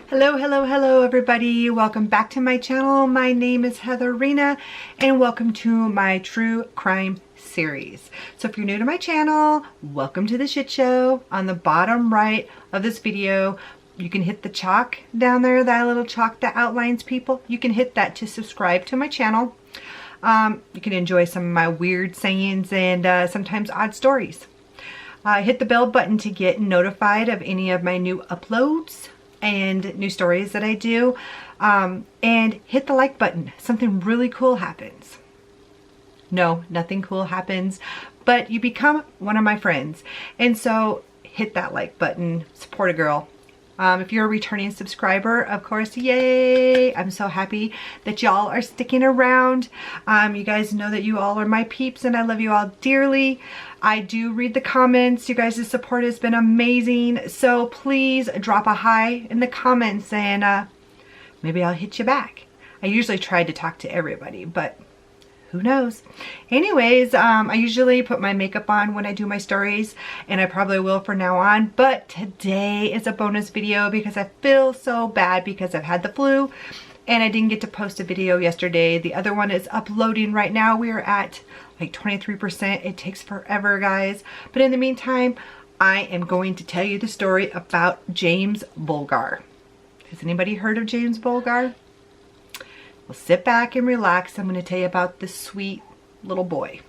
Hello, hello, hello everybody. Welcome back to my channel. My name is Heatherina and welcome to my true crime series. So if you're new to my channel, welcome to the shit show. On the bottom right of this video, you can hit the chalk down there, that little chalk that outlines people. You can hit that to subscribe to my channel. You can enjoy some of my weird sayings and sometimes odd stories. Hit the bell button to get notified of any of my new uploads and new stories that I do, and hit the like button. Something really cool happens. No, nothing cool happens, but you become one of my friends, and so hit that like button, support a girl. If you're a returning subscriber, of course, yay! I'm so happy that y'all are sticking around. You guys know that you all are my peeps and I love you all dearly. I do read the comments. You guys' support has been amazing. So please drop a hi in the comments and maybe I'll hit you back. I usually try to talk to everybody, but who knows? Anyways, I usually put my makeup on when I do my stories, and I probably will from now on, but today is a bonus video because I feel so bad because I've had the flu and I didn't get to post a video yesterday. The other one is uploading right now. We are at like 23%. It takes forever, guys. But in the meantime, I am going to tell you the story about James Bulgar. Has anybody heard of James Bulgar? Well, sit back and relax. I'm going to tell you about this sweet little boy.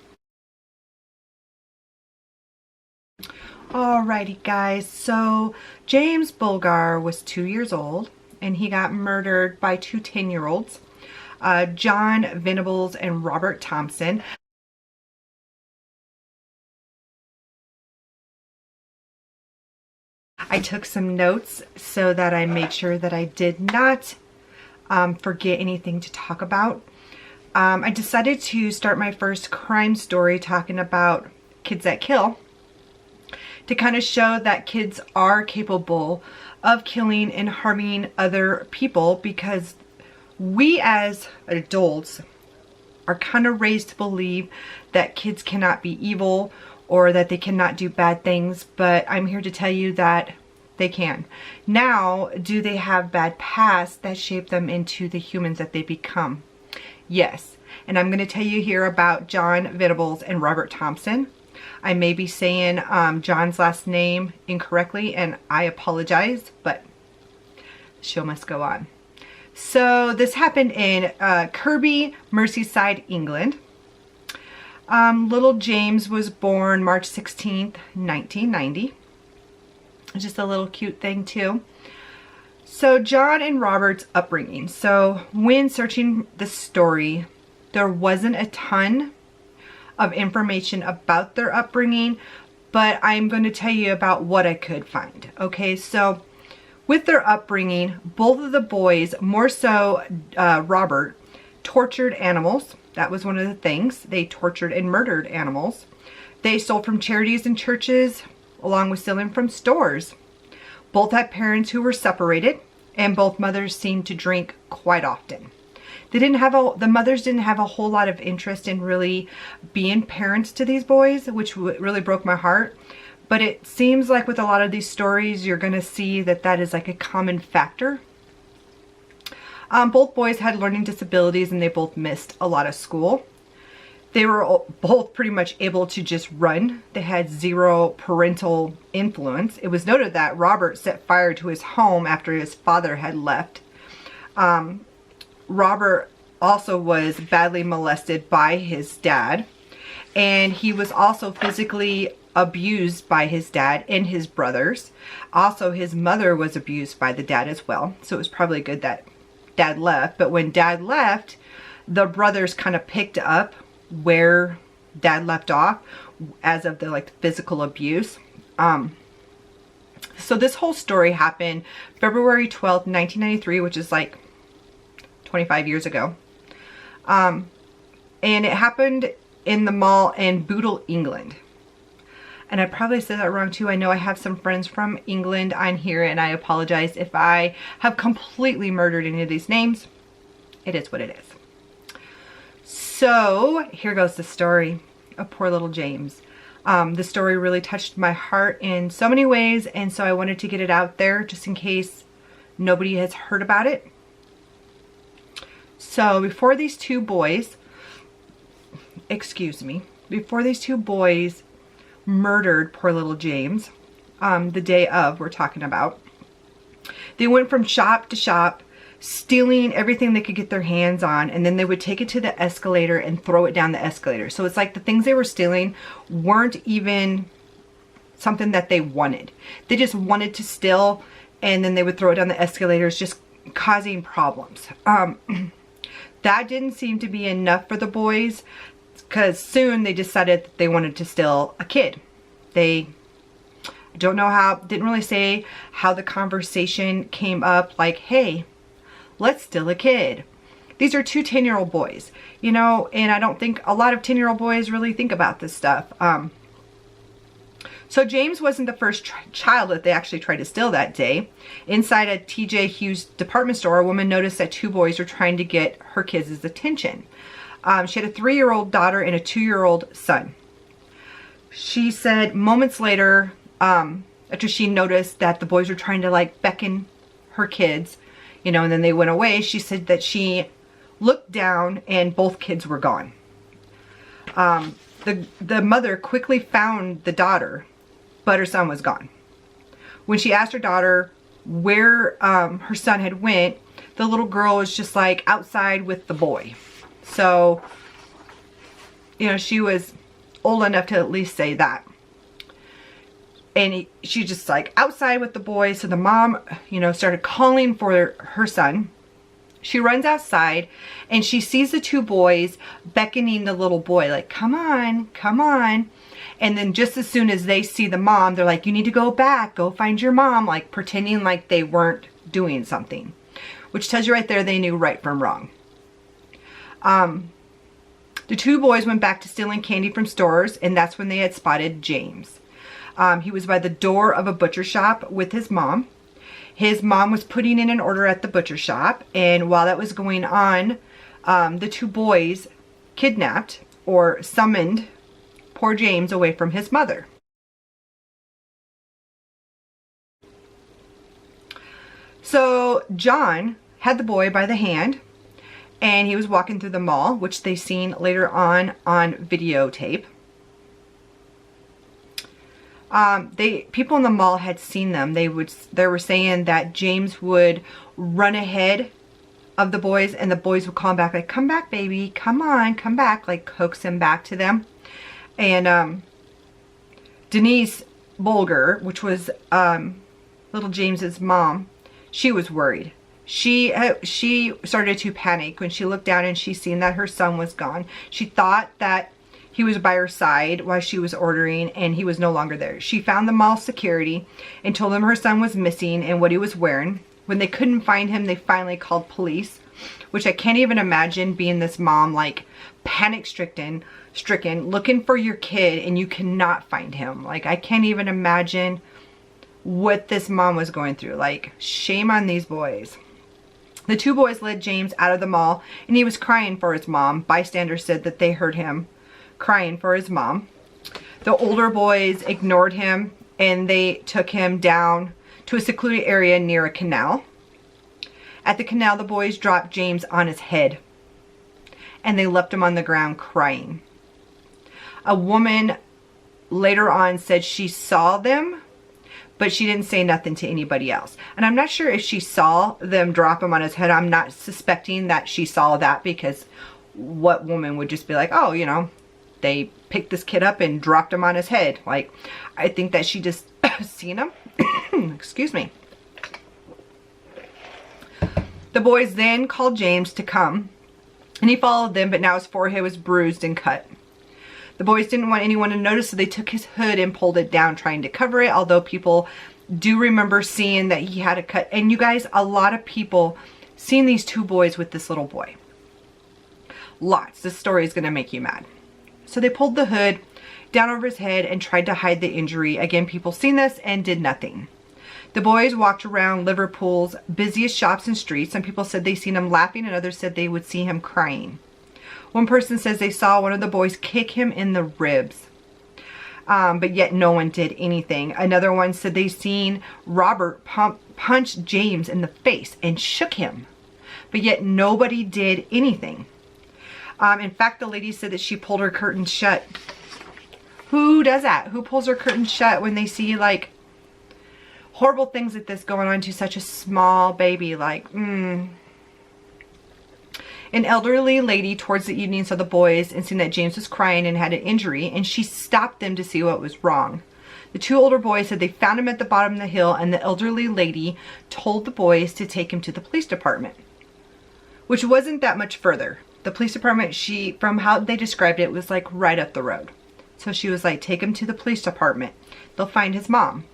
Alrighty, guys. So James Bulgar was 2 years old and he got murdered by two 10-year-olds, John Venables and Robert Thompson. I took some notes so that I made sure that I did not forget anything to talk about. I decided to start my first crime story talking about kids that kill, to kind of show that kids are capable of killing and harming other people, because we as adults are kind of raised to believe that kids cannot be evil or that they cannot do bad things, but I'm here to tell you that they can. Now, do they have bad pasts that shape them into the humans that they become? Yes. And I'm going to tell you here about John Venables and Robert Thompson. I may be saying John's last name incorrectly, and I apologize, but the show must go on. So this happened in Kirby, Merseyside, England. Little James was born March 16th, 1990. Just a little cute thing too. So John and Robert's upbringing. So when searching the story, there wasn't a ton of information about their upbringing, but I'm going to tell you about what I could find. Okay, so with their upbringing, both of the boys, more so Robert, tortured animals. That was one of the things. They tortured and murdered animals. They stole from charities and churches, along with stealing from stores. Both had parents who were separated, and both mothers seemed to drink quite often. The mothers didn't have a whole lot of interest in really being parents to these boys, which really broke my heart. But it seems like with a lot of these stories, you're going to see that that is like a common factor. Both boys had learning disabilities and they both missed a lot of school. They were both pretty much able to just run. They had zero parental influence. It was noted that Robert set fire to his home after his father had left. Robert also was badly molested by his dad, and he was also physically abused by his dad and his brothers. Also, his mother was abused by the dad as well, so it was probably good that dad left. But when dad left, the brothers kind of picked up where dad left off as of the physical abuse. So this whole story happened February 12th, 1993, which is like 25 years ago. And it happened in the mall in Bootle, England. And I probably said that wrong too. I know I have some friends from England on here, and I apologize if I have completely murdered any of these names. It is what it is. So here goes the story of poor little James. The story really touched my heart in so many ways, and so I wanted to get it out there just in case Nobody has heard about it. So before these two boys, before these two boys murdered poor little James, the day of we're talking about, they went from shop to shop, stealing everything they could get their hands on, and then they would take it to the escalator and throw it down the escalator. So it's like the things they were stealing weren't even something that they wanted. They just wanted to steal, and then they would throw it down the escalators, just causing problems. That didn't seem to be enough for the boys, because soon they decided that they wanted to steal a kid. They don't know how, didn't really say how the conversation came up, like, hey, let's steal a kid. These are two 10-year-old boys, you know, and I don't think a lot of 10-year-old boys really think about this stuff. So James wasn't the first child that they actually tried to steal that day. Inside a TJ Hughes department store, a woman noticed that two boys were trying to get her kids' attention. She had a 3-year-old daughter and a 2-year-old son. She said moments later, after she noticed that the boys were trying to like beckon her kids, you know, and then they went away, she said that she looked down and both kids were gone. The mother quickly found the daughter, but her son was gone. When she asked her daughter where her son had went, the little girl was just like outside with the boy. So, you know, she was old enough to at least say that. And she just like outside with the boy. So the mom, you know, started calling for her son. She runs outside and she sees the two boys beckoning the little boy, like, come on, come on. And then just as soon as they see the mom, they're like, you need to go back, go find your mom, like pretending like they weren't doing something, which tells you right there they knew right from wrong. The two boys went back to stealing candy from stores, and that's when they had spotted James. He was by the door of a butcher shop with his mom. His mom was putting in an order at the butcher shop, and while that was going on, the two boys kidnapped or summoned poor James away from his mother. So John had the boy by the hand, and he was walking through the mall, which they seen later on videotape. People in the mall had seen them. They were saying that James would run ahead of the boys, and the boys would call him back, like, come back, baby, come on, come back, like coax him back to them. And Denise Bulgar, which was little James's mom, she was worried. She started to panic when she looked down and she seen that her son was gone. She thought that he was by her side while she was ordering, and he was no longer there. She found the mall security and told them her son was missing and what he was wearing. When they couldn't find him, they finally called police, which I can't even imagine being this mom, like panic stricken, looking for your kid and you cannot find him. Like, I can't even imagine what this mom was going through. Like, shame on these boys. The two boys led James out of the mall, and he was crying for his mom. Bystanders said that they heard him crying for his mom. The older boys ignored him, and they took him down to a secluded area near a canal. At the canal, the boys dropped James on his head, and they left him on the ground crying. A woman later on said she saw them, but she didn't say nothing to anybody else. And I'm not sure if she saw them drop him on his head. I'm not suspecting that she saw that, because what woman would just be like, oh, you know, they picked this kid up and dropped him on his head. Like, I think that she just seen him. Excuse me. The boys then called James to come, and he followed them, but now his forehead was bruised and cut. The boys didn't want anyone to notice, so they took his hood and pulled it down, trying to cover it, although people do remember seeing that he had a cut. And you guys, a lot of people seen these two boys with this little boy. Lots. This story is going to make you mad. So they pulled the hood down over his head and tried to hide the injury. Again, people seen this and did nothing. The boys walked around Liverpool's busiest shops and streets. Some people said they seen him laughing, and others said they would see him crying. One person says they saw one of the boys kick him in the ribs. but yet no one did anything. Another one said they seen Robert punch James in the face and shook him, but yet nobody did anything. In fact, the lady said that she pulled her curtains shut. Who does that? Who pulls their curtains shut when they see like horrible things like this going on to such a small baby? Like, An elderly lady towards the evening saw the boys and seen that James was crying and had an injury, and she stopped them to see what was wrong. The two older boys said they found him at the bottom of the hill, and the elderly lady told the boys to take him to the police department, which wasn't that much further. The police department, from how they described it, was like right up the road. So she was like, take him to the police department. They'll find his mom.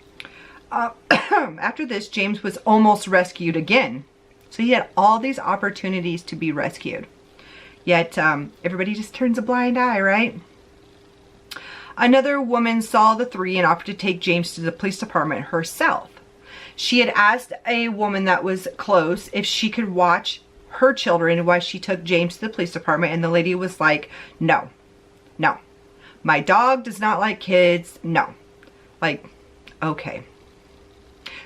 After this, James was almost rescued again. So he had all these opportunities to be rescued. Yet, everybody just turns a blind eye, right? Another woman saw the three and offered to take James to the police department herself. She had asked a woman that was close if she could watch her children while she took James to the police department, and the lady was like, no. My dog does not like kids. No. Like, okay.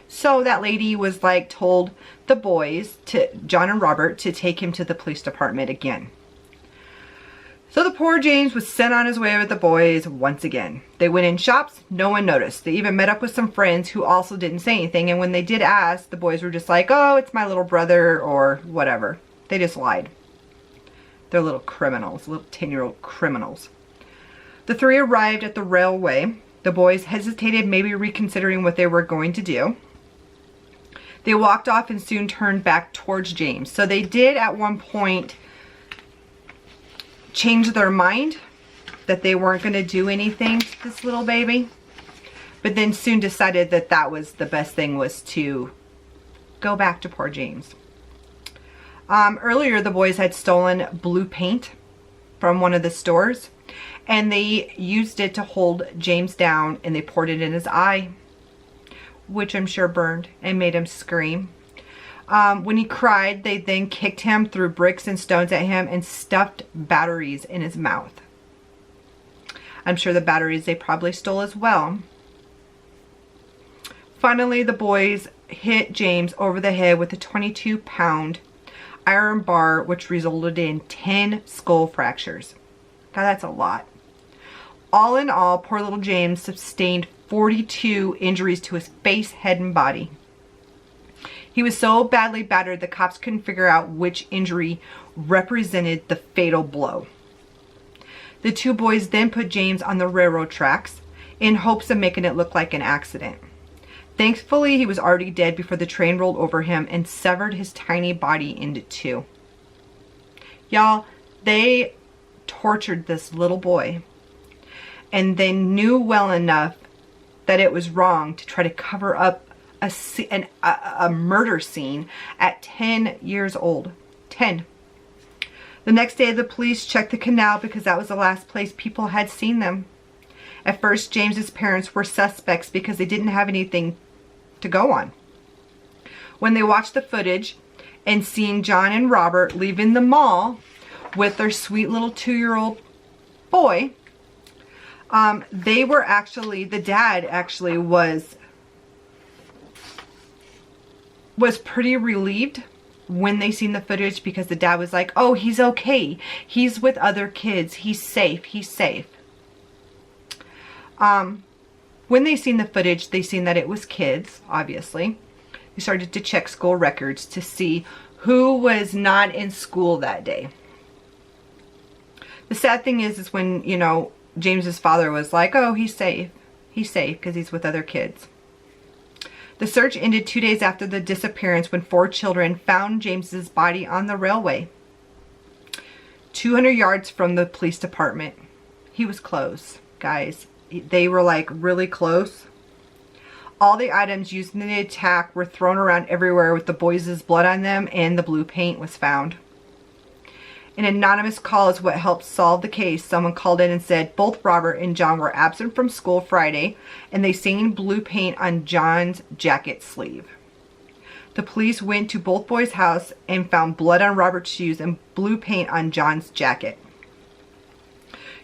So that lady was like, told the boys, John and Robert, to take him to the police department again. So the poor James was sent on his way with the boys once again. They went in shops. No one noticed. They even met up with some friends who also didn't say anything. And when they did ask, the boys were just like, oh, it's my little brother or whatever. They just lied. They're little criminals, little 10-year-old criminals. The three arrived at the railway. The boys hesitated, maybe reconsidering what they were going to do. They walked off and soon turned back towards James. So they did at one point change their mind that they weren't going to do anything to this little baby. But then soon decided that that was the best thing, was to go back to poor James. Earlier, the boys had stolen blue paint from one of the stores, and they used it to hold James down, and they poured it in his eye, which I'm sure burned and made him scream. When he cried, they then kicked him, threw bricks and stones at him, and stuffed batteries in his mouth. I'm sure the batteries they probably stole as well. Finally, the boys hit James over the head with a 22-pound iron bar, which resulted in 10 skull fractures. God, that's a lot. All in all, poor little James sustained 42 injuries to his face, head, and body. He was so badly battered the cops couldn't figure out which injury represented the fatal blow. The two boys then put James on the railroad tracks in hopes of making it look like an accident. Thankfully, he was already dead before the train rolled over him and severed his tiny body into two. Y'all, they tortured this little boy, and they knew well enough that it was wrong to try to cover up a murder scene at 10 years old. 10. The next day, the police checked the canal because that was the last place people had seen them. At first, James's parents were suspects because they didn't have anything to go on. When they watched the footage and seen John and Robert leaving the mall with their sweet little 2-year-old boy, they were actually, the dad actually was pretty relieved when they seen the footage, because the dad was like, oh, he's okay. He's with other kids. He's safe. He's safe. When they seen the footage, they seen that it was kids, obviously. They started to check school records to see who was not in school that day. The sad thing is when, you know, James's father was like, oh, he's safe. He's safe because he's with other kids. The search ended 2 days after the disappearance when 4 children found James's body on the railway, 200 yards from the police department. He was close, guys. They were like really close. All the items used in the attack were thrown around everywhere with the boys' blood on them, and the blue paint was found. An anonymous call is what helped solve the case. Someone called in and said both Robert and John were absent from school Friday, and they seen blue paint on John's jacket sleeve. The police went to both boys' house and found blood on Robert's shoes and blue paint on John's jacket.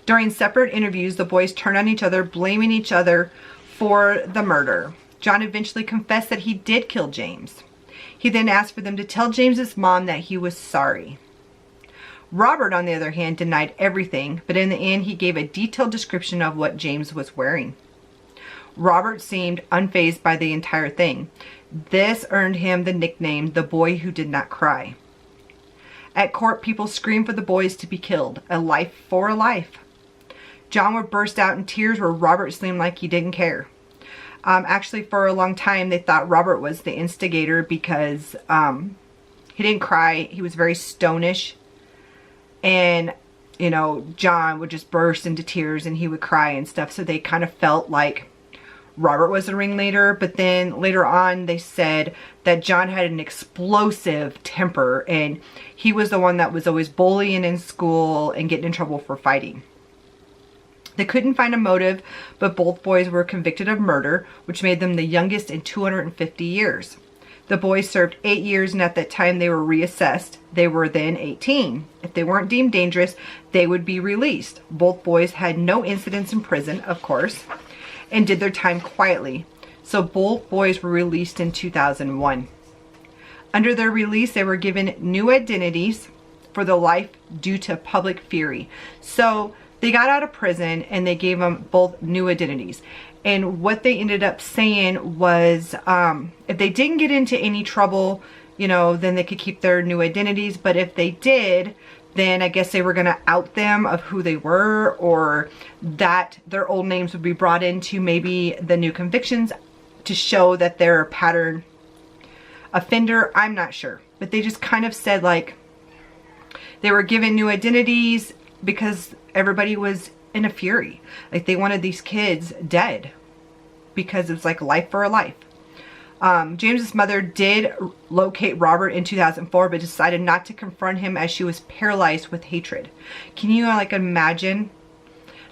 During separate interviews, the boys turned on each other, blaming each other for the murder. John eventually confessed that he did kill James. He then asked for them to tell James's mom that he was sorry. Robert, on the other hand, denied everything, but in the end, he gave a detailed description of what James was wearing. Robert seemed unfazed by the entire thing. This earned him the nickname, the boy who did not cry. At court, people screamed for the boys to be killed, a life for a life. John would burst out in tears where Robert seemed like he didn't care. Actually, for a long time, they thought Robert was the instigator because he didn't cry. He was very stonish. And, you know, John would just burst into tears and he would cry and stuff. So they kind of felt like Robert was the ringleader. But then later on, they said that John had an explosive temper and he was the one that was always bullying in school and getting in trouble for fighting. They couldn't find a motive, but both boys were convicted of murder, which made them the youngest in 250 years. The boys served 8 years, and at that time they were reassessed. They were then 18. If they weren't deemed dangerous, they would be released. Both boys had no incidents in prison, of course, and did their time quietly. So both boys were released in 2001. Under their release, they were given new identities for the life due to public fury. So they got out of prison and they gave them both new identities. And what they ended up saying was if they didn't get into any trouble, you know, then they could keep their new identities. But if they did, then I guess they were going to out them of who they were, or that their old names would be brought into maybe the new convictions to show that they're a pattern offender. I'm not sure. But they just kind of said like they were given new identities because everybody was in a fury. Like they wanted these kids dead because it was like life for a life. James's mother did locate Robert in 2004, but decided not to confront him as she was paralyzed with hatred. Can you like imagine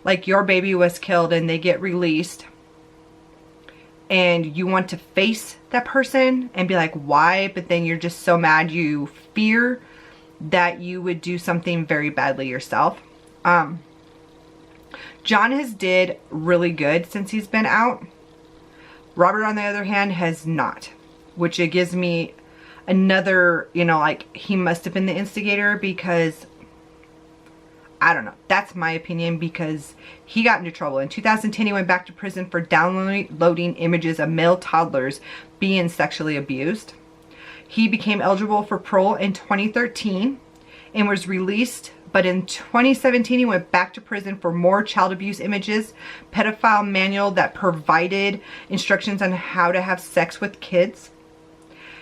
like your baby was killed and they get released and you want to face that person and be like, why? But then you're just so mad you fear that you would do something very badly yourself. John has did really good since he's been out. Robert, on the other hand, has not, which it gives me another, you know, like he must have been the instigator because I don't know. That's my opinion because he got into trouble. In 2010, he went back to prison for downloading images of male toddlers being sexually abused. He became eligible for parole in 2013 and was released. But in 2017, he went back to prison for more child abuse images, pedophile manual that provided instructions on how to have sex with kids.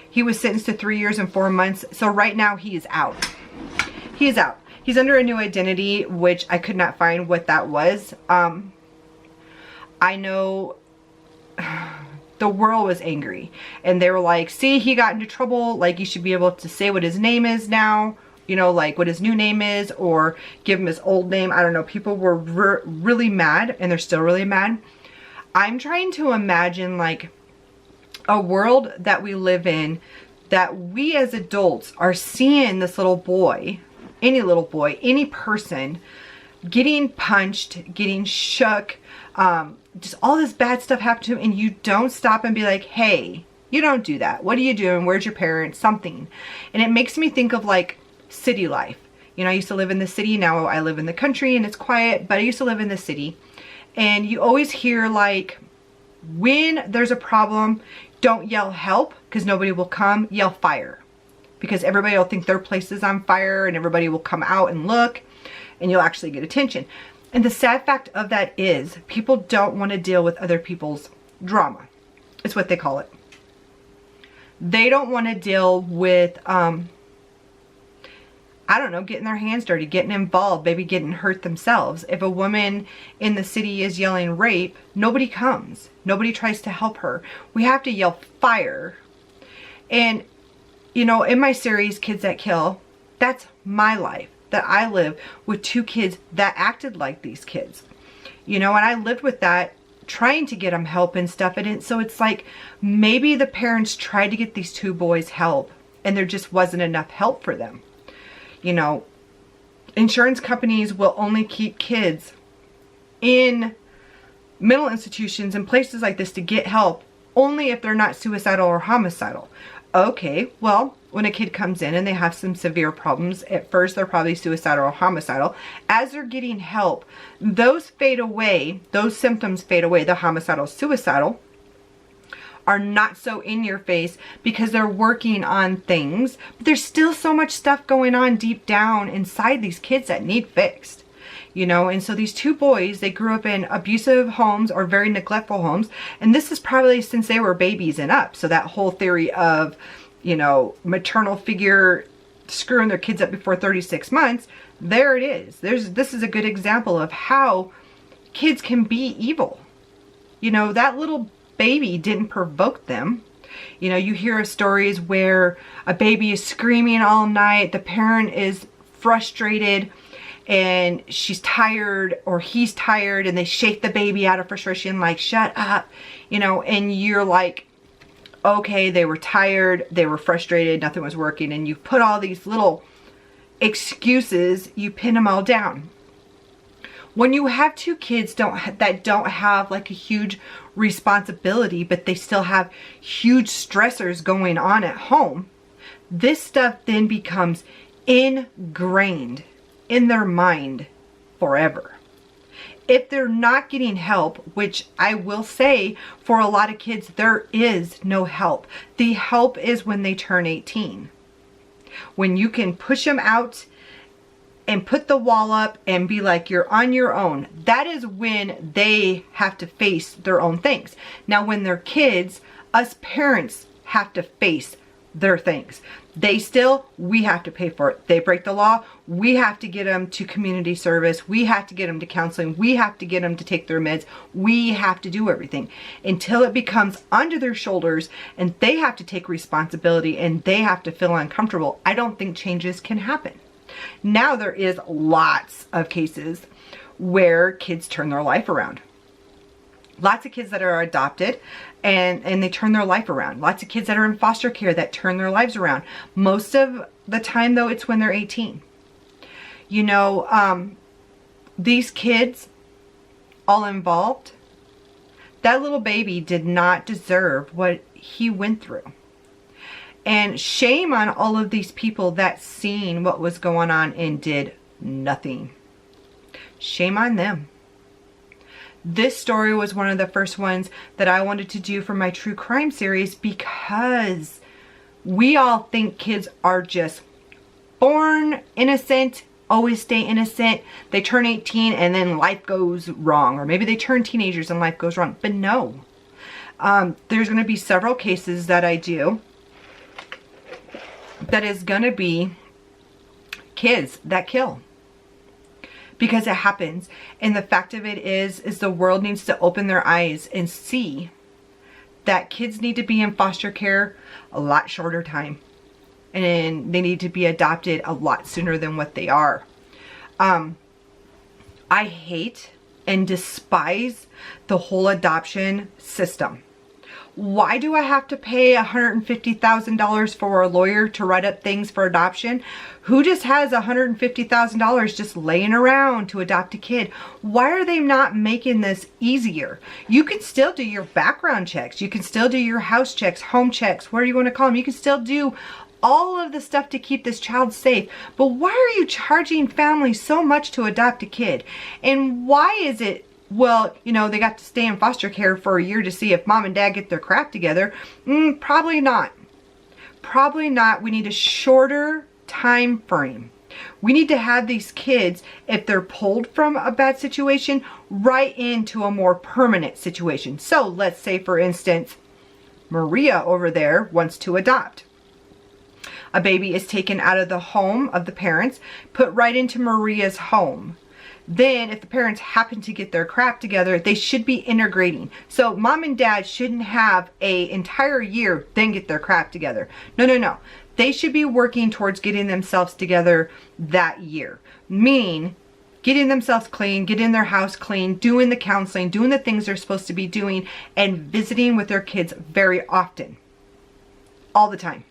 He was sentenced to 3 years and 4 months. So right now he is out. He is out. He's under a new identity, which I could not find what that was. I know the world was angry and they were like, see, he got into trouble. Like you should be able to say what his name is now. You know, like what his new name is, or give him his old name. I don't know. People were really mad, and they're still really mad. I'm trying to imagine like a world that we live in, that we as adults are seeing this little boy, any person getting punched, getting shook, just all this bad stuff happen to him, and you don't stop and be like, hey, you don't do that. What are you doing? Where's your parents? Something. And it makes me think of like city life. You know, I used to live in the city. Now I live in the country and it's quiet, but I used to live in the city. And you always hear like, when there's a problem, don't yell help because nobody will come. Yell fire because everybody will think their place is on fire and everybody will come out and look and you'll actually get attention. And the sad fact of that is people don't want to deal with other people's drama. It's what they call it. They don't want to deal with, I don't know, getting their hands dirty, getting involved, maybe getting hurt themselves. If a woman in the city is yelling rape, nobody comes. Nobody tries to help her. We have to yell fire. And, you know, in my series, Kids That Kill, that's my life. That I live with 2 kids that acted like these kids. You know, and I lived with that, trying to get them help and stuff. And so it's like, maybe the parents tried to get these 2 boys help and there just wasn't enough help for them. You know, insurance companies will only keep kids in mental institutions and places like this to get help only if they're not suicidal or homicidal. Okay, well, when a kid comes in and they have some severe problems, at first they're probably suicidal or homicidal. As they're getting help, those fade away, those symptoms fade away. The homicidal, suicidal are not so in your face because they're working on things, but there's still so much stuff going on deep down inside these kids that need fixed. You know, and so these two boys, they grew up in abusive homes or very neglectful homes. And this is probably since they were babies and up. So that whole theory of, you know, maternal figure screwing their kids up before 36 months, there it is. This is a good example of how kids can be evil. You know, that little baby didn't provoke them. You know, you hear of stories where a baby is screaming all night, the parent is frustrated, and she's tired or he's tired, and they shake the baby out of frustration like, shut up, you know, and you're like, okay, they were tired, they were frustrated, nothing was working, and you put all these little excuses, you pin them all down. When you have two kids that don't have like a huge responsibility, but they still have huge stressors going on at home, this stuff then becomes ingrained in their mind forever. If they're not getting help, which I will say for a lot of kids, there is no help. The help is when they turn 18. When you can push them out and put the wall up and be like, you're on your own. That is when they have to face their own things. Now, when they're kids, us parents have to face their things. We have to pay for it. They break the law, we have to get them to community service. We have to get them to counseling. We have to get them to take their meds. We have to do everything until it becomes under their shoulders and they have to take responsibility and they have to feel uncomfortable. I don't think changes can happen. Now there is lots of cases where kids turn their life around. Lots of kids that are adopted and they turn their life around. Lots of kids that are in foster care that turn their lives around. Most of the time though, it's when they're 18. You know, these kids all involved, that little baby did not deserve what he went through. And shame on all of these people that seen what was going on and did nothing. Shame on them. This story was one of the first ones that I wanted to do for my true crime series because we all think kids are just born innocent, always stay innocent. They turn 18 and then life goes wrong. Or maybe they turn teenagers and life goes wrong. But no. There's going to be several cases that I do that is going to be kids that kill. Because it happens. And the fact of it is the world needs to open their eyes and see that kids need to be in foster care a lot shorter time. And they need to be adopted a lot sooner than what they are. I hate and despise the whole adoption system. Why do I have to pay $150,000 for a lawyer to write up things for adoption? Who just has $150,000 just laying around to adopt a kid? Why are they not making this easier? You can still do your background checks. You can still do your house checks, home checks, whatever you want to call them. You can still do all of the stuff to keep this child safe. But why are you charging families so much to adopt a kid? And why is it, well, you know, they got to stay in foster care for a year to see if mom and dad get their crap together? Probably not. Probably not. We need a shorter time frame. We need to have these kids, if they're pulled from a bad situation, right into a more permanent situation. So let's say, for instance, Maria over there wants to adopt. A baby is taken out of the home of the parents, put right into Maria's home. Then if the parents happen to get their crap together, they should be integrating. So mom and dad shouldn't have an entire year, then get their crap together. No. They should be working towards getting themselves together that year. Meaning, getting themselves clean, getting their house clean, doing the counseling, doing the things they're supposed to be doing, and visiting with their kids very often. All the time.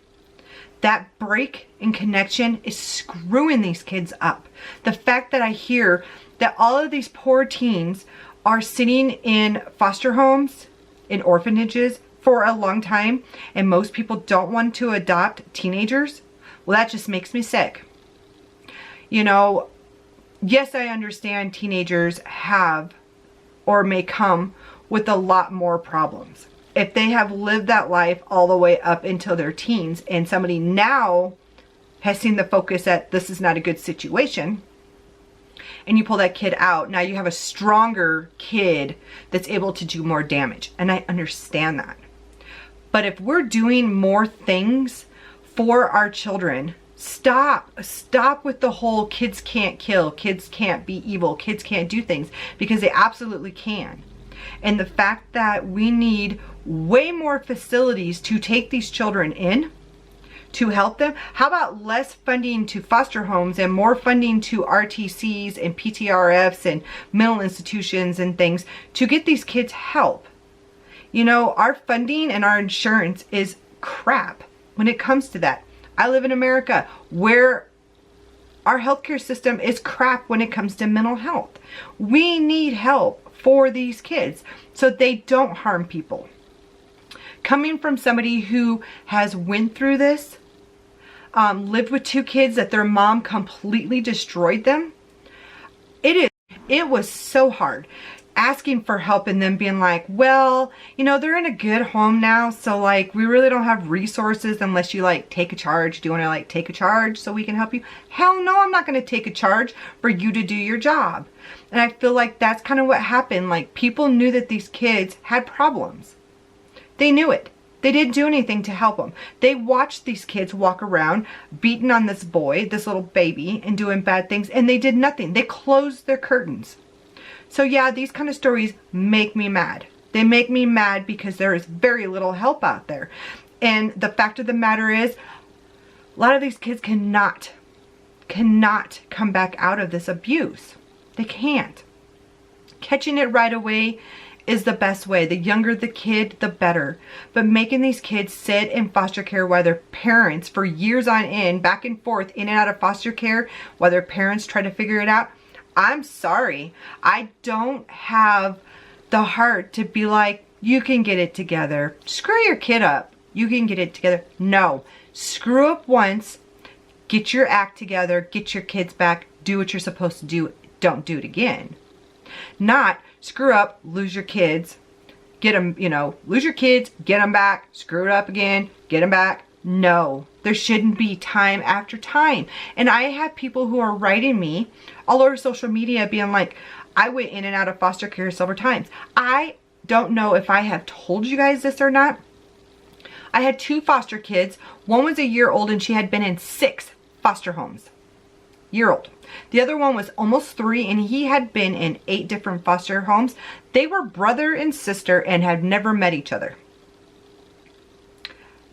That break in connection is screwing these kids up. The fact that I hear that all of these poor teens are sitting in foster homes, in orphanages for a long time, and most people don't want to adopt teenagers. Well, that just makes me sick. You know, yes, I understand teenagers have or may come with a lot more problems. If they have lived that life all the way up until their teens, and somebody now has seen the focus that this is not a good situation, and you pull that kid out, now you have a stronger kid that's able to do more damage. And I understand that. But if we're doing more things for our children, stop with the whole kids can't kill, kids can't be evil, kids can't do things, because they absolutely can. And the fact that we need way more facilities to take these children in, to help them. How about less funding to foster homes and more funding to RTCs and PTRFs and mental institutions and things to get these kids help? You know, our funding and our insurance is crap when it comes to that. I live in America where our healthcare system is crap when it comes to mental health. We need help for these kids so they don't harm people. Coming from somebody who has went through this, lived with 2 kids that their mom completely destroyed them, it was so hard. Asking for help and then being like, well, you know, they're in a good home now, so like we really don't have resources unless you like take a charge. Do you want to like take a charge so we can help you? Hell no, I'm not going to take a charge for you to do your job. And I feel like that's kind of what happened. Like, people knew that these kids had problems. They knew it. They didn't do anything to help them. They watched these kids walk around beating on this boy, this little baby, and doing bad things, and they did nothing. They closed their curtains. So yeah, these kind of stories make me mad. They make me mad because there is very little help out there. And the fact of the matter is, a lot of these kids cannot come back out of this abuse. They can't. Catching it right away is the best way. The younger the kid, the better. But making these kids sit in foster care while their parents, for years on end, back and forth, in and out of foster care, while their parents try to figure it out, I'm sorry. I don't have the heart to be like, you can get it together. Screw your kid up. You can get it together. No. Screw up once. Get your act together. Get your kids back. Do what you're supposed to do. Don't do it again. Not screw up, lose your kids, get them, you know, lose your kids, get them back, screw it up again, get them back. No, there shouldn't be time after time. And I have people who are writing me all over social media being like, I went in and out of foster care several times. I don't know if I have told you guys this or not. I had 2 foster kids. One was a year old and she had been in 6 foster homes. Year old. The other one was almost 3 and he had been in 8 different foster homes. They were brother and sister and had never met each other.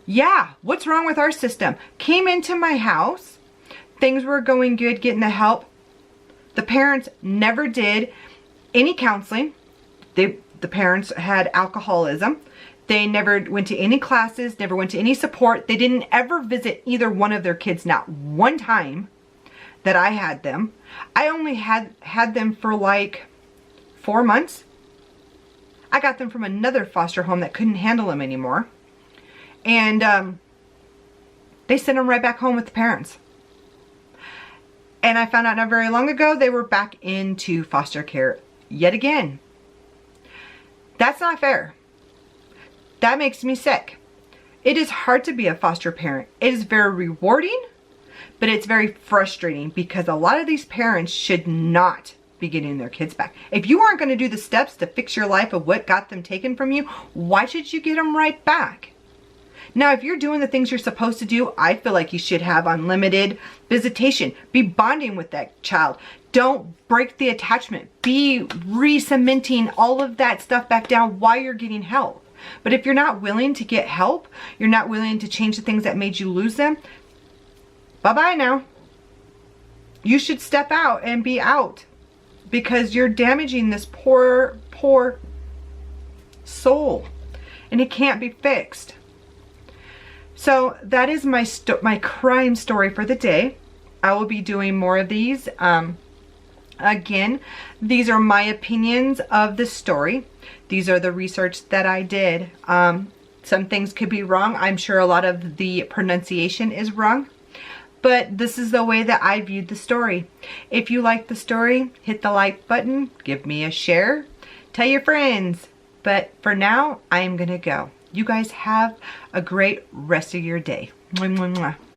Yeah, what's wrong with our system? Came into my house. Things were going good, getting the help. The parents never did any counseling. The parents had alcoholism. They never went to any classes, never went to any support. They didn't ever visit either one of their kids, not one time that I had them. I only had them for like 4 months. I got them from another foster home that couldn't handle them anymore. And they sent them right back home with the parents. And I found out not very long ago they were back into foster care yet again. That's not fair. That makes me sick. It is hard to be a foster parent. It is very rewarding, but it's very frustrating because a lot of these parents should not be getting their kids back. If you aren't going to do the steps to fix your life of what got them taken from you, why should you get them right back? Now, if you're doing the things you're supposed to do, I feel like you should have unlimited visitation. Be bonding with that child. Don't break the attachment. Be re-cementing all of that stuff back down while you're getting help. But if you're not willing to get help, you're not willing to change the things that made you lose them, bye-bye now. You should step out and be out because you're damaging this poor, poor soul and it can't be fixed. So that is my crime story for the day. I will be doing more of these. Again, these are my opinions of the story. These are the research that I did. Some things could be wrong. I'm sure a lot of the pronunciation is wrong. But this is the way that I viewed the story. If you like the story, hit the like button, give me a share, tell your friends. But for now, I am going to go. You guys have a great rest of your day. Mwah, mwah, mwah.